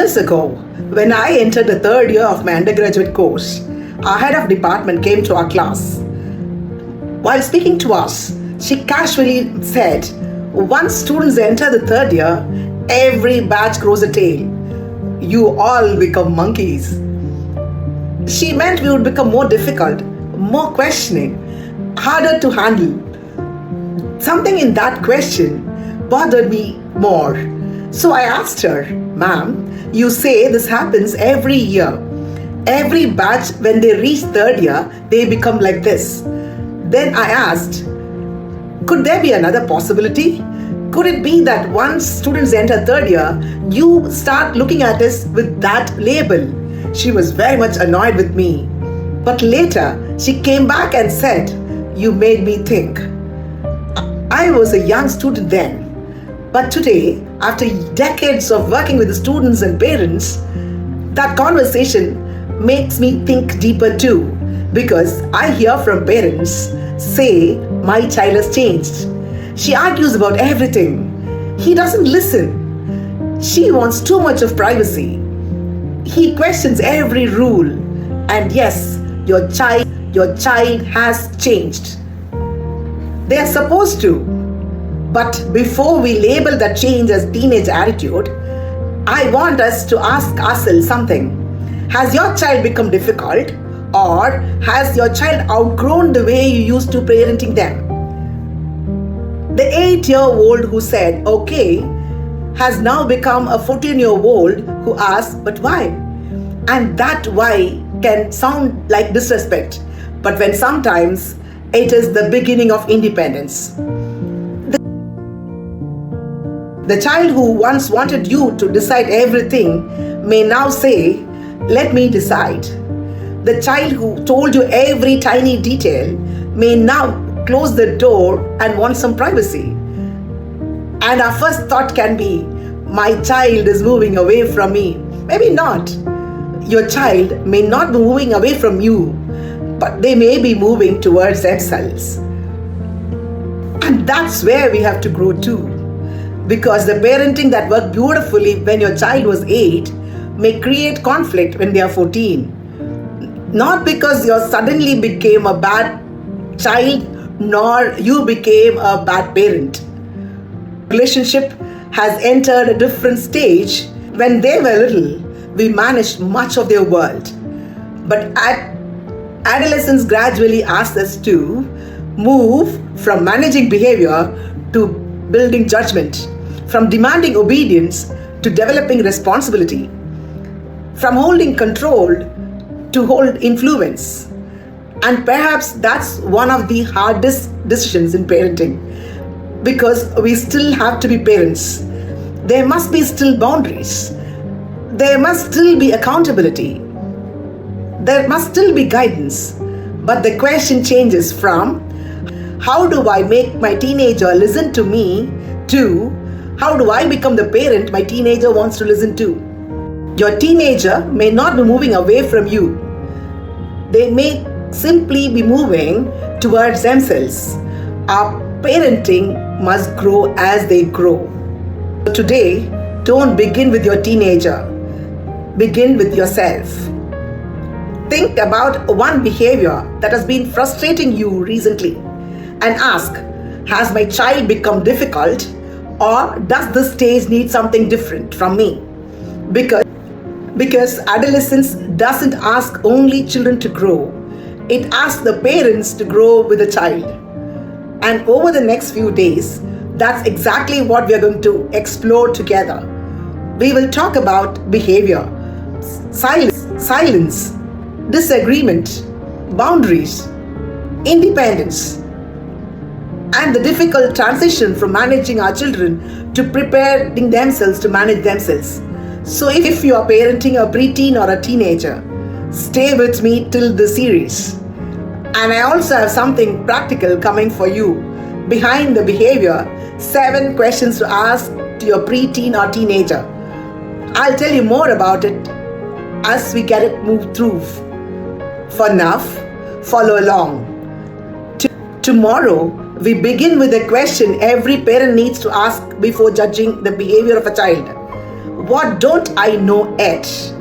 Years ago, when I entered the third year of my undergraduate course, our head of department came to our class. While speaking to us, she casually said, once students enter the third year, every batch grows a tail. You all become monkeys. She meant we would become more difficult, more questioning, harder to handle. Something in that question bothered me more. So I asked her, ma'am, you say this happens every year. Every batch, when they reach third year, they become like this. Then I asked, could there be another possibility? Could it be that once students enter third year, you start looking at us with that label? She was very much annoyed with me. But later, she came back and said, you made me think. I was a young student then. But today, after decades of working with the students and parents, that conversation makes me think deeper too. Because I hear from parents say, my child has changed. She argues about everything. He doesn't listen. She wants too much of privacy. He questions every rule. And yes, your child has changed. They are supposed to. But before we label that change as teenage attitude, I want us to ask ourselves something. Has your child become difficult? Or has your child outgrown the way you used to parenting them? The 8-year-old who said, okay, has now become a 14-year-old who asks, but why? And that why can sound like disrespect. But when sometimes it is the beginning of independence. The child who once wanted you to decide everything may now say, let me decide. The child who told you every tiny detail may now close the door and want some privacy. And our first thought can be, my child is moving away from me. Maybe not. Your child may not be moving away from you, but they may be moving towards themselves. And that's where we have to grow too. Because the parenting that worked beautifully when your child was 8 may create conflict when they are 14. Not because you suddenly became a bad child, nor you became a bad parent. Relationship has entered a different stage. When they were little, we managed much of their world. But adolescence gradually asked us to move from managing behavior to building judgment, from demanding obedience to developing responsibility, from holding control to hold influence. And perhaps that's one of the hardest decisions in parenting, because we still have to be parents. There must be still boundaries. There must still be accountability. There must still be guidance. But the question changes from, how do I make my teenager listen to me, to how do I become the parent my teenager wants to listen to? Your teenager may not be moving away from you. They may simply be moving towards themselves. Our parenting must grow as they grow. So today, don't begin with your teenager. Begin with yourself. Think about one behavior that has been frustrating you recently and ask, has my child become difficult, or does this stage need something different from me? Because adolescence doesn't ask only children to grow. It asks the parents to grow with the child. And over the next few days, that's exactly what we are going to explore together. We will talk about behavior, silence, disagreement, boundaries, independence, and the difficult transition from managing our children to preparing themselves to manage themselves. So if you are parenting a preteen or a teenager, stay with me till the series. And I also have something practical coming for you. Behind the behavior, 7 questions to ask to your preteen or teenager. I'll tell you more about it as we get it moved through. For now, follow along. Tomorrow, we begin with a question every parent needs to ask before judging the behavior of a child. What don't I know yet?